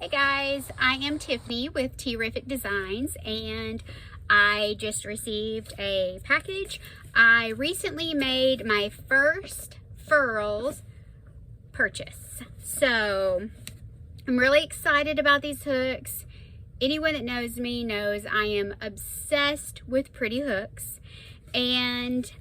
Hey guys, I am Tiffany with Terrific Designs and I just received a package. I recently made my first Furls purchase. So I'm really excited about these hooks. Anyone that knows me knows I am obsessed with pretty hooks, and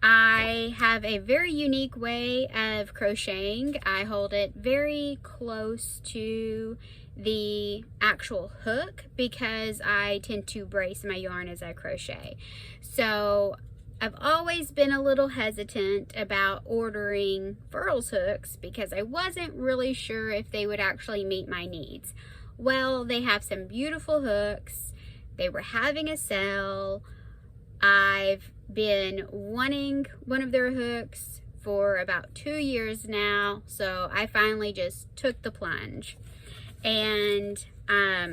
I have a very unique way of crocheting. I hold it very close to the actual hook because I tend to brace my yarn as I crochet. So I've always been a little hesitant about ordering Furls hooks because I wasn't really sure if they would actually meet my needs. Well, they have some beautiful hooks. They were having a sale. I've been wanting one of their hooks for about 2 years now, so I finally just took the plunge. And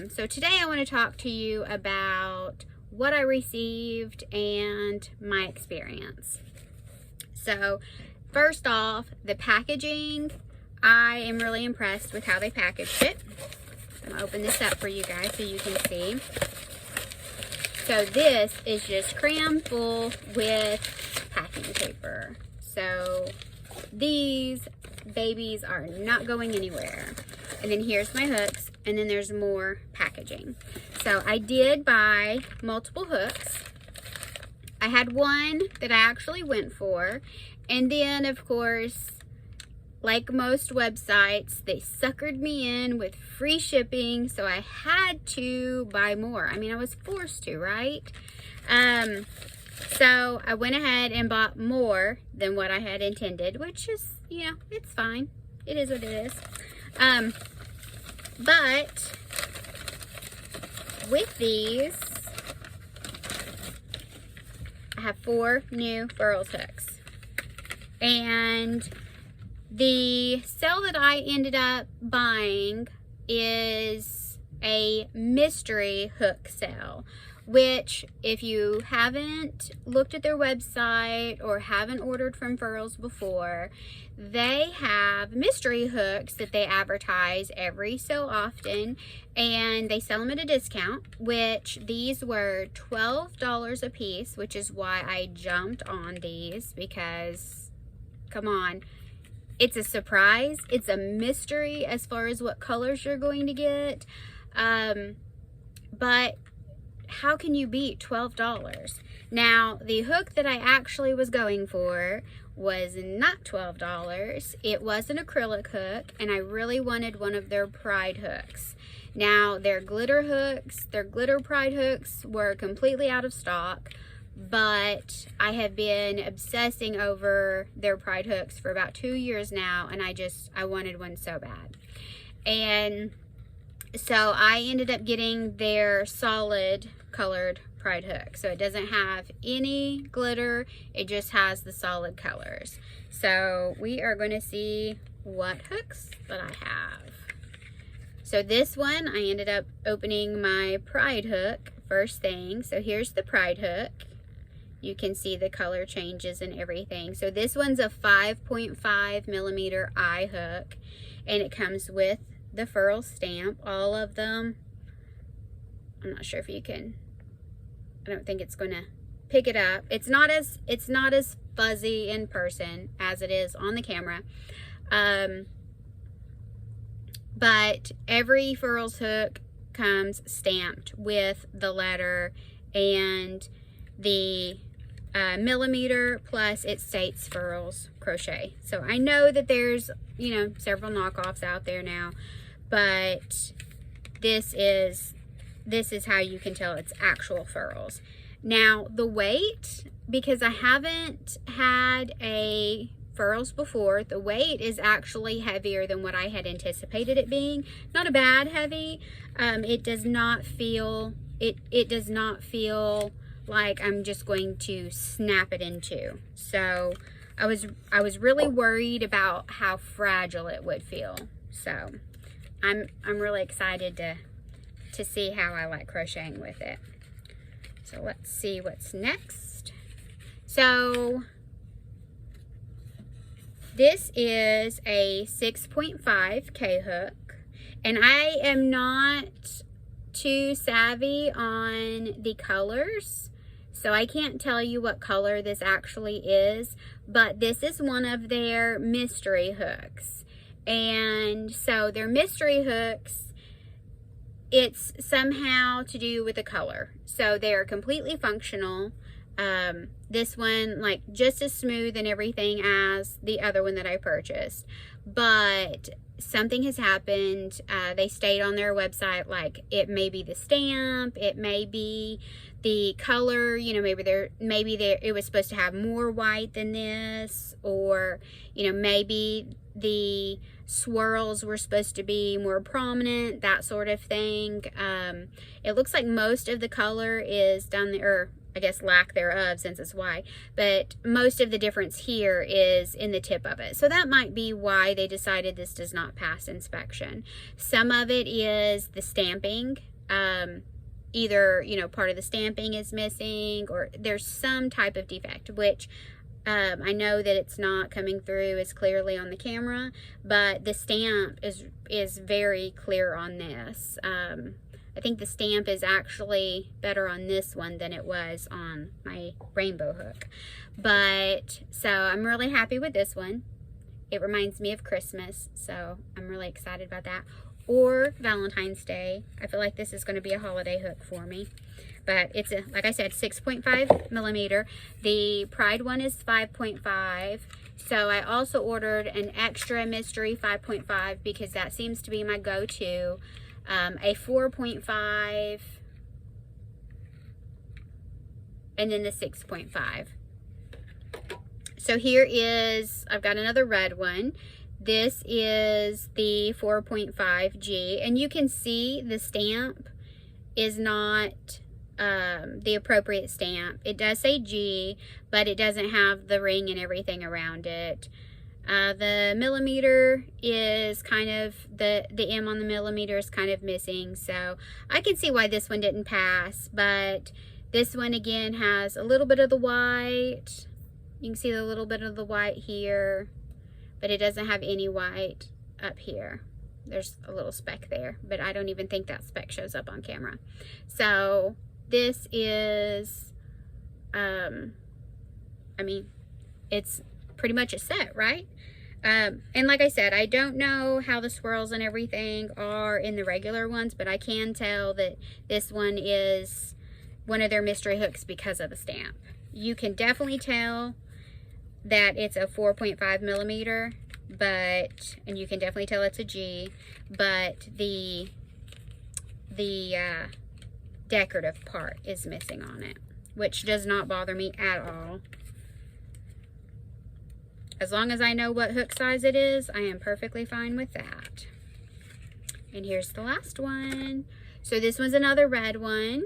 so today I want to talk to you about what I received and my experience. So first off, the packaging, I am really impressed with how they packaged it. I'm gonna open this up for you guys so you can see. So this is just crammed full with packing paper. So these babies are not going anywhere. And then here's my hooks, and then there's more packaging. So I did buy multiple hooks. I had one that I actually went for, and then of course, like most websites, they suckered me in with free shipping, so I had to buy more. I mean, I was forced to, right? So I went ahead and bought more than what I had intended, which is, you know, it's fine. It is what it is. But with these, I have 4 new Furls hooks. And the sale that I ended up buying is a mystery hook sale, which if you haven't looked at their website or haven't ordered from Furls before, they have mystery hooks that they advertise every so often, and they sell them at a discount, which these were $12 a piece, which is why I jumped on these because, come on, it's a surprise. It's a mystery as far as what colors you're going to get. But how can you beat $12? Now, the hook that I actually was going for was not $12. It was an acrylic hook, and I really wanted one of their Pride hooks. Now, their glitter hooks, their glitter Pride hooks were completely out of stock, but I have been obsessing over their Pride hooks for about 2 years now, and I wanted one so bad. And so I ended up getting their solid colored Pride hook. So it doesn't have any glitter, it just has the solid colors. So we are going to see what hooks that I have. So this one, I ended up opening my Pride hook first thing. So here's the Pride hook. You can see the color changes and everything. So this one's a 5.5 millimeter eye hook, and it comes with the Furls stamp. All of them. I'm not sure if you can. I don't think it's going to pick it up. It's not as fuzzy in person as it is on the camera. But every Furls hook comes stamped with the letter and the millimeter, plus it states Furls Crochet. So I know that there's, you know, several knockoffs out there now, but this is how you can tell it's actual Furls. Now the weight, because I haven't had a Furls before, the weight is actually heavier than what I had anticipated it being. Not a bad heavy. It does not feel like I'm just going to snap it in two. So I was really worried about how fragile it would feel. So I'm really excited to see how I like crocheting with it. So let's see what's next. So this is a 6.5 K hook, And I am not too savvy on the colors, so I can't tell you what color this actually is, but this is one of their mystery hooks. And so their mystery hooks, it's somehow to do with the color. So they're completely functional. This one, like, just as smooth and everything as the other one that I purchased. But something has happened. They state on their website, like, it may be the stamp, it may be the color, you know, maybe it was supposed to have more white than this, or, you know, maybe the swirls were supposed to be more prominent, that sort of thing. It looks like most of the color is down there, or I guess lack thereof since it's white, but most of the difference here is in the tip of it. So that might be why they decided this does not pass inspection. Some of it is the stamping. Either, you know, part of the stamping is missing, or there's some type of defect, which I know that it's not coming through as clearly on the camera, but the stamp is very clear on this. I think the stamp is actually better on this one than it was on my rainbow hook. But, so I'm really happy with this one. It reminds me of Christmas, so I'm really excited about that. Or Valentine's Day. I feel like this is going to be a holiday hook for me. But it's, like I said, 6.5 millimeter. The Pride one is 5.5. So I also ordered an extra mystery 5.5 because that seems to be my go-to. A 4.5, and then the 6.5. So here is, I've got another red one. This is the 4.5G, and you can see the stamp is not the appropriate stamp. It does say G, but it doesn't have the ring and everything around it. The millimeter is kind of, the M on the millimeter is kind of missing, so I can see why this one didn't pass. But this one again has a little bit of the white. You can see a little bit of the white here, but it doesn't have any white up here. There's a little speck there, but I don't even think that speck shows up on camera. So this is, I mean, it's pretty much a set, right? And like I said, I don't know how the swirls and everything are in the regular ones, but I can tell that this one is one of their mystery hooks because of the stamp. You can definitely tell that it's a 4.5 millimeter, but, and you can definitely tell it's a G, but the decorative part is missing on it, which does not bother me at all. As long as I know what hook size it is, I am perfectly fine with that. And here's the last one. So this one's another red one.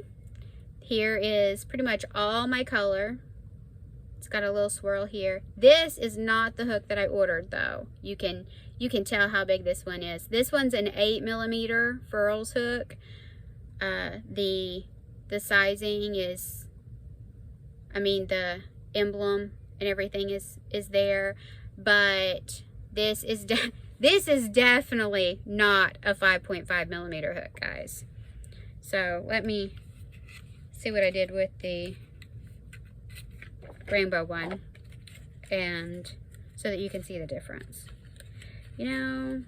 Here is pretty much all my color. It's got a little swirl here. This is not the hook that I ordered though. You can tell how big this one is. This one's an 8 millimeter Furls hook. The sizing is, I mean, the emblem and everything is there, but this is definitely not a 5.5 millimeter hook, guys. So let me see what I did with the rainbow one, and so that you can see the difference. You know,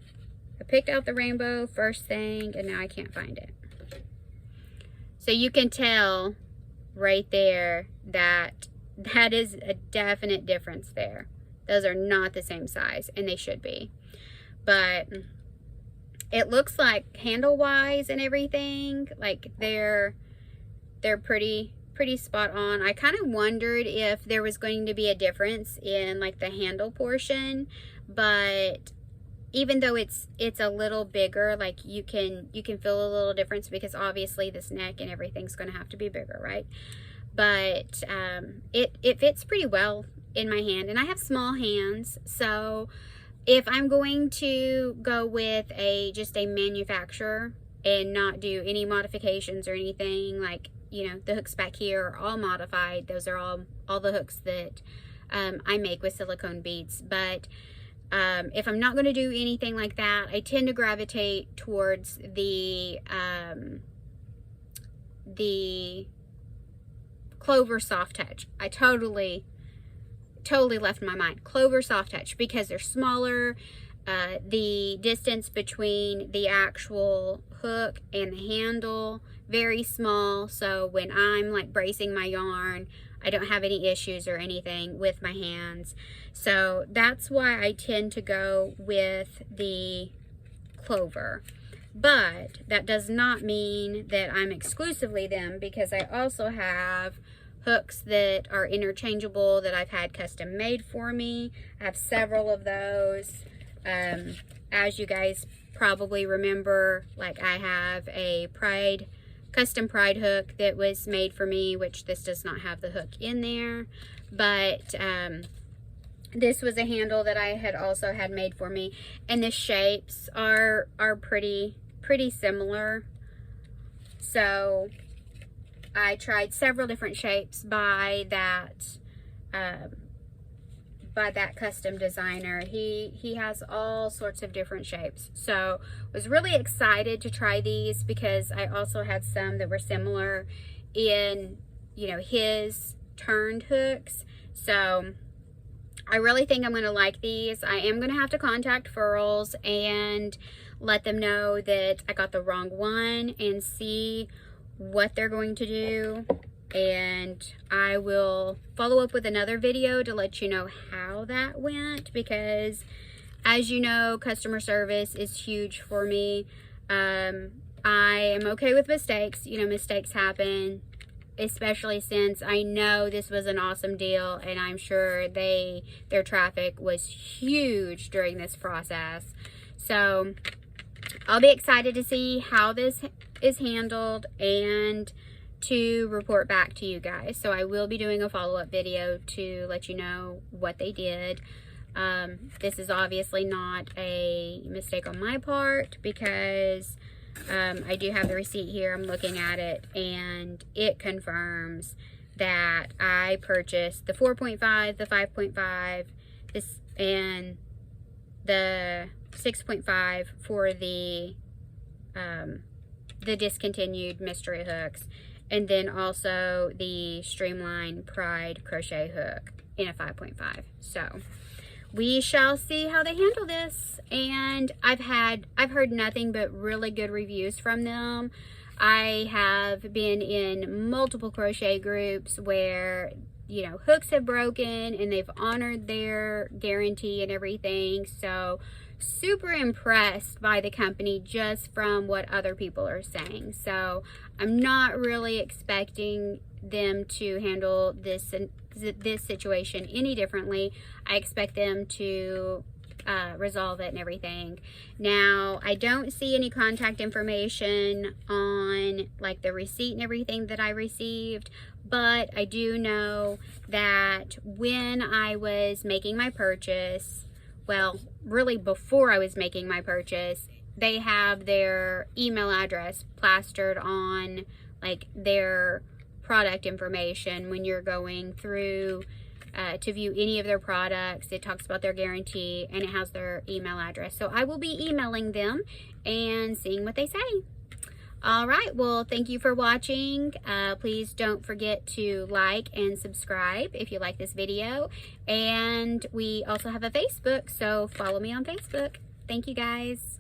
I picked out the rainbow first thing and now I can't find it. So you can tell right there that that is a definite difference there. Those are not the same size, and they should be. But it looks like handle-wise and everything, like they're pretty spot on. I kind of wondered if there was going to be a difference in like the handle portion, but even though it's a little bigger, like you can feel a little difference because obviously this neck and everything's going to have to be bigger, right? But it fits pretty well in my hand, and I have small hands, so if I'm going to go with just a manufacturer and not do any modifications or anything, like, you know, the hooks back here are all modified. Those are all the hooks that I make with silicone beads. But If I'm not going to do anything like that, I tend to gravitate towards the Clover Soft Touch. I totally left my mind. Clover Soft Touch, because they're smaller. The distance between the actual hook and the handle, very small. So when I'm like bracing my yarn, I don't have any issues or anything with my hands. So that's why I tend to go with the Clover. But that does not mean that I'm exclusively them, because I also have hooks that are interchangeable that I've had custom made for me. I have several of those. As you guys probably remember, like I have a custom Pride hook that was made for me, which this does not have the hook in there, but this was a handle that I had also had made for me, and the shapes are pretty similar. So I tried several different shapes by that custom designer. He has all sorts of different shapes. So was really excited to try these, because I also had some that were similar in, you know, his turned hooks. So I really think I'm going to like these. I am going to have to contact Furls and let them know that I got the wrong one and see what they're going to do. And I will follow up with another video to let you know how that went, because as you know, customer service is huge for me. I am okay with mistakes. You know, mistakes happen, especially since I know this was an awesome deal, and I'm sure their traffic was huge during this process. So I'll be excited to see how this is handled and to report back to you guys. So I will be doing a follow-up video to let you know what they did. This is obviously not a mistake on my part, because I do have the receipt here. I'm looking at it, and it confirms that I purchased the 4.5, the 5.5, this, and the 6.5 for the discontinued mystery hooks, and then also the Streamline Pride crochet hook in a 5.5. So we shall see how they handle this. And I've heard nothing but really good reviews from them. I have been in multiple crochet groups where, you know, hooks have broken and they've honored their guarantee and everything. So super impressed by the company just from what other people are saying. So I'm not really expecting them to handle this situation any differently. I expect them to resolve it and everything. Now, I don't see any contact information on like the receipt and everything that I received, but I do know that when I was making my purchase, well, really before I was making my purchase, they have their email address plastered on like their product information when you're going through to view any of their products. It talks about their guarantee and it has their email address. So I will be emailing them and seeing what they say. All right, well, thank you for watching. Please don't forget to like and subscribe if you like this video. And we also have a Facebook, so follow me on Facebook. Thank you, guys.